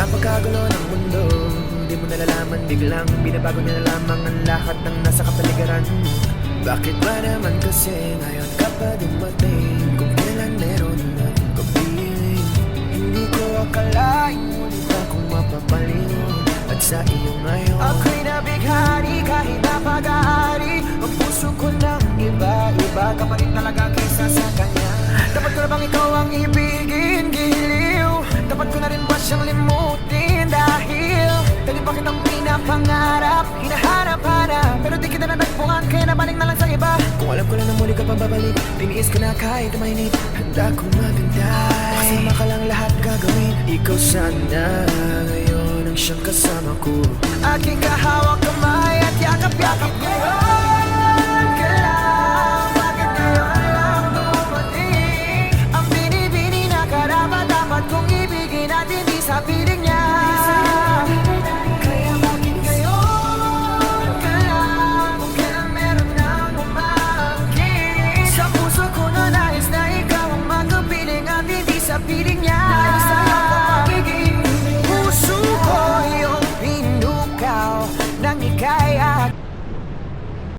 Napakagulo ng mundo, di mo nalalaman, biglang binabago niya na lamang ang lahat ng nasa kapaligiran. Bakit ba naman kasi ngayon ka pa dumating, kung kailan meron akong kapiling? Hindi ko akalain muli akong mapapalingon at sa iyo ngayon ako'y nabighani kahit napag-aari. Ang puso ko ng iba-iba ka pa rin talaga kaysa sa kanya. Dapat ko na bang ikaw ang ibigin, giliw? Dapat ko na rin ba siyang limutin? Dahil dali pa kitang pinapangarap, hinahanap-hanap, pero di kita na nagpungan, kaya nabalik na lang sa iba. Kung alam ko lang na muli ka pa babalik, tiniis ko na kahit mainit, handa kong maghintay. Kasama ka lang lahat gagawin, ikaw sana ngayon ang siyang kasama ko. Aking kahawak kamay at yakap-yakap